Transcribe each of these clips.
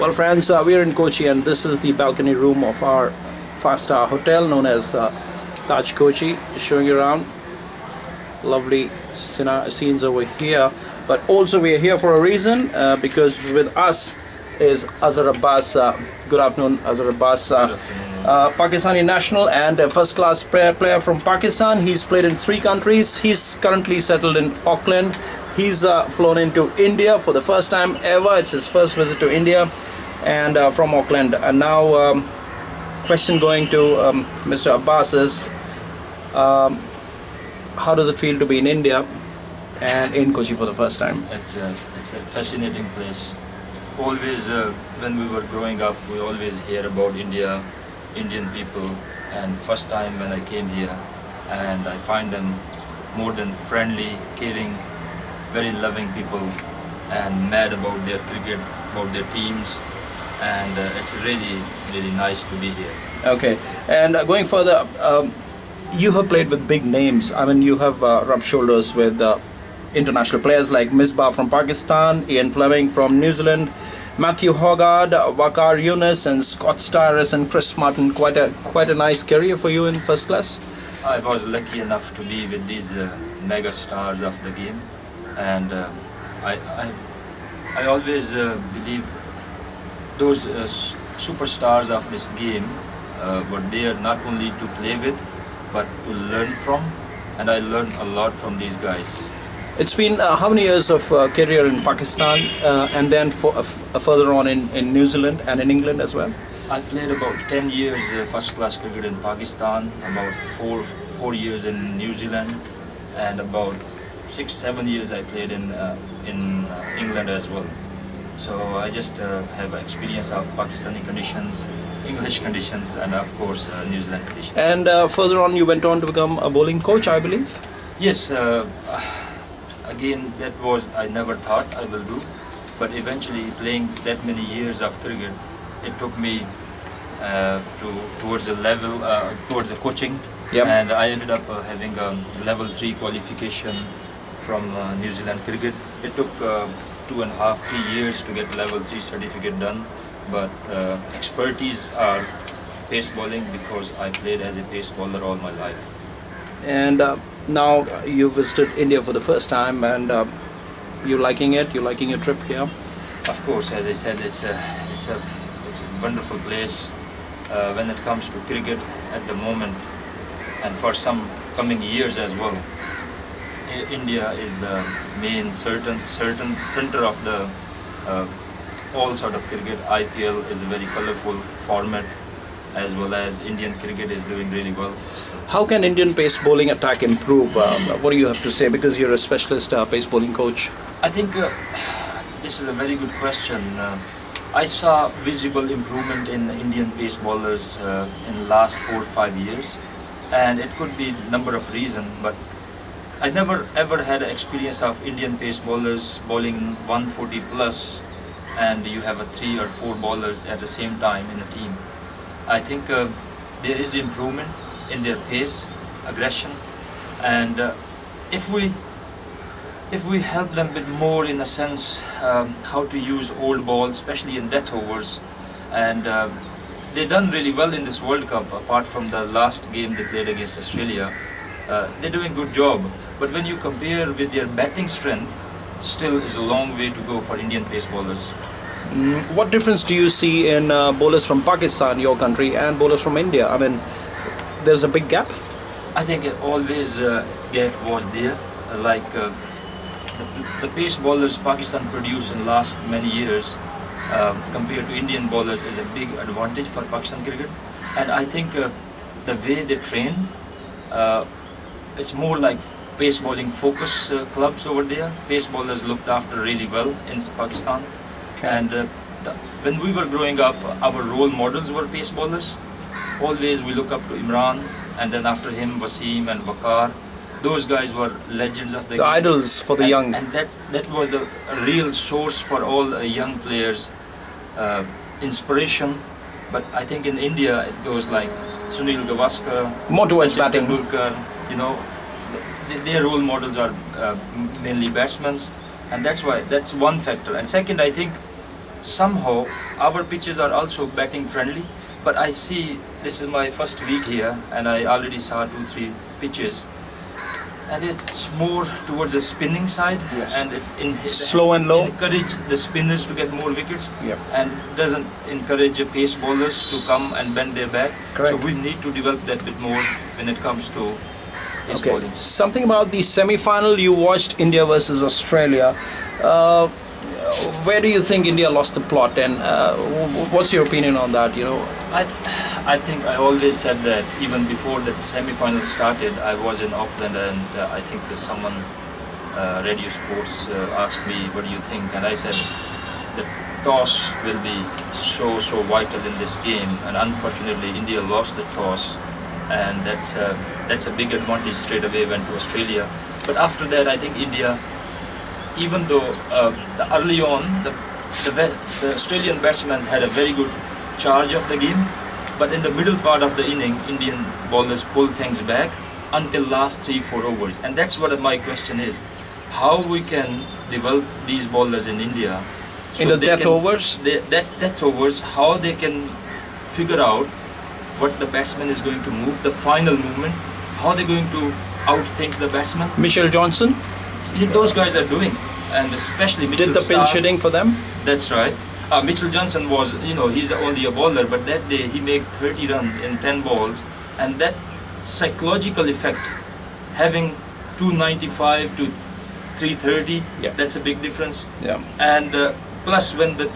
Well, friends, we are in Kochi, and this is the balcony room of our five-star hotel known as Taj Kochi. Just showing you around. Lovely scenes over here. But also, we are here for a reason because with us is Azhar Abbas. Good afternoon, Azhar Abbas. Pakistani national and a first-class player from Pakistan. He's played in 3 countries. He's currently settled in Auckland. He's flown into India for the first time ever. It's his first visit to India, and from Auckland. And now, question going to Mr. Abbas is, how does it feel to be in India and in Kochi for the first time? It's a fascinating place. Always, when we were growing up, we always hear about India, Indian people, and first time when I came here, and I find them more than friendly, caring, very loving people, and mad about their cricket, about their teams, and it's really nice to be here. Okay, and going further, you have played with big names. I mean, you have rubbed shoulders with international players like Misbah from Pakistan, Ian Fleming from New Zealand, Matthew Hoggard, Waqar Younis, and Scott Styris and Chris Martin. Quite a nice career for you in first class. I was lucky enough to be with these mega stars of the game, and I always believe those superstars of this game were there not only to play with, but to learn from, and I learned a lot from these guys. It's been how many years of career in Pakistan, and then further on in New Zealand and in England as well? I played about 10 years first class cricket in Pakistan, about four years in New Zealand, and about 6-7 years I played in England as well. So I just have experience of Pakistani conditions, English conditions, and of course New Zealand conditions. And further on, you went on to become a bowling coach, I believe? Yes. Again, that was I never thought I will do, but eventually playing that many years of cricket, it took me towards a level, towards the coaching. Yep. And I ended up having a level 3 qualification from New Zealand cricket. It took 2.5-3 years to get level 3 certificate done, but expertise are pace bowling because I played as a pace bowler all my life. And now you visited India for the first time, and you liking it? You liking your trip here? Of course, as I said, it's a wonderful place. When it comes to cricket at the moment, and for some coming years as well, India is the main certain center of the all sort of cricket. IPL is a very colorful format, as well as Indian cricket is doing really well. How can Indian pace bowling attack improve? What do you have to say, because you're a specialist pace bowling coach? I think this is a very good question. I saw visible improvement in Indian pace bowlers in the last 4 or 5 years, and it could be a number of reasons, but I never ever had an experience of Indian pace bowlers bowling 140 plus, and you have 3 or 4 bowlers at the same time in a team. I think there is improvement in their pace, aggression, and if we help them a bit more in a sense how to use old balls, especially in death overs, and they done really well in this World Cup. Apart from the last game they played against Australia, they're doing a good job. But when you compare with their batting strength, still is a long way to go for Indian pace bowlers. What difference do you see in bowlers from Pakistan, your country, and bowlers from India? I mean, there's a big gap? I think it always gap was there. Like the pace bowlers Pakistan produced in the last many years compared to Indian bowlers is a big advantage for Pakistan cricket. And I think the way they train, it's more like pace bowling focus clubs over there. Pace bowlers looked after really well in Pakistan. And when we were growing up, our role models were pace bowlers. Always we look up to Imran, and then after him Wasim and Waqar. Those guys were legends of the game. Idols for the young. And that was the real source for all young players, inspiration. But I think in India it goes like Sunil Gavaskar, more towards Sachin batting. Tendulkar, you know, their role models are mainly batsmen, and that's one factor. And second, I think somehow our pitches are also batting friendly. But I see this is my first week here, and I already saw 2-3 pitches, and it's more towards the spinning side, Yes. and Slow and low. encourage the spinners to get more wickets, Yep. and doesn't encourage the pace bowlers to come and bend their back. Correct. So we need to develop that bit more when it comes to pace Okay. bowling. Something about the semi-final. You watched India versus Australia. Uh, where do you think India lost the plot, and what's your opinion on that? I think I always said that even before that semi-final started. I was in Auckland, and I think someone, Radio Sports, asked me, what do you think? And I said the toss will be so vital in this game, and unfortunately India lost the toss, and that's a big advantage. Straight away went to Australia. But after that, I think India, even though early on the Australian batsmen had a very good charge of the game, but in the middle part of the inning, Indian bowlers pulled things back until last 3-4 overs. And that's what my question is: how we can develop these bowlers in India In the death overs? Death overs, how they can figure out what the batsman is going to move, the final movement, how they're going to outthink the batsman. Mitchell Johnson Those guys are doing, and especially Mitchell did the pinch Starc. hitting for them. That's right. Mitchell Johnson was, he's only a bowler, but that day he made 30 runs in 10 balls, and that psychological effect, having 295 to 330, Yeah. that's a big difference. Yeah. And plus, when the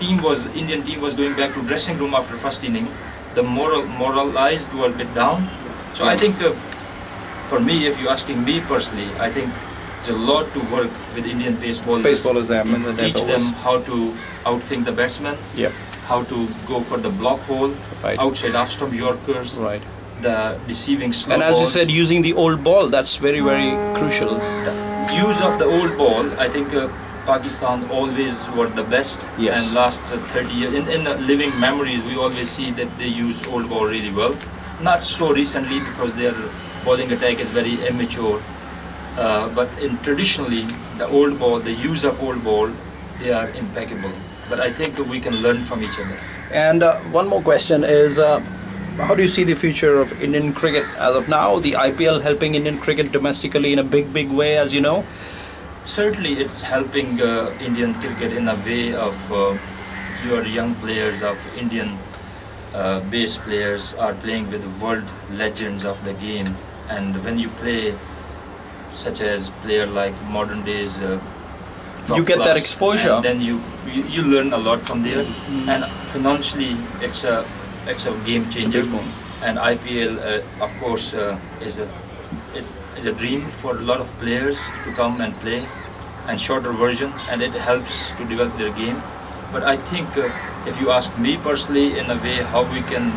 Indian team was going back to dressing room after first inning, the moralized were a bit down. So I think, for me, if you're asking me personally, I think there's a lot to work with Indian pace bowlers. Pace bowlers, them in the death Teach them overs. how to outthink the batsman, Yep. how to go for the block hole, Right. outside off stump Yorkers, Right. the deceiving slow And as you balls. said, using the old ball, that's very, very crucial. The use of the old ball, I think Pakistan always were the best. Yes. And last 30 years, in living memories, we always see that they use old ball really well. Not so recently, because their bowling attack is very immature. But traditionally, the old ball, the use of old ball, they are impeccable. But I think we can learn from each other. And one more question is, how do you see the future of Indian cricket as of now? The IPL helping Indian cricket domestically in a big, big way, as you know. Certainly, it's helping Indian cricket in a way of your young players, of Indian base players are playing with world legends of the game. And when you play such as player like modern days, You get that class, exposure. and then you learn a lot from there. And financially, it's a game It's a changer. big one. And IPL, of course, is a dream for a lot of players to come and play, and shorter version, and it helps to develop their game. But I think if you ask me personally, in a way, how we can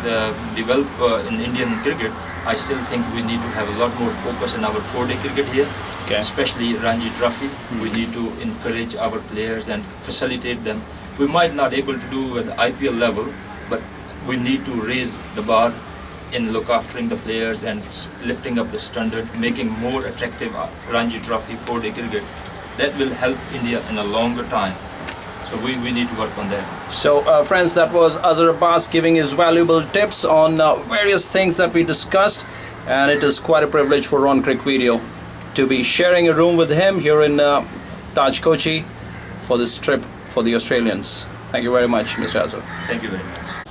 develop in Indian cricket, I still think we need to have a lot more focus in our 4-day cricket here, Okay. especially Ranji Trophy. We need to encourage our players and facilitate them. We might not able to do at the IPL level, but we need to raise the bar in look aftering the players and lifting up the standard, making more attractive Ranji Trophy 4-day cricket. That will help India in a longer time. So we need to work on that. So, friends, that was Azhar Abbas giving his valuable tips on various things that we discussed, and it is quite a privilege for Ron Crick Video to be sharing a room with him here in Taj Kochi for this trip for the Australians. Thank you very much, Mr. Azhar. Thank you very much.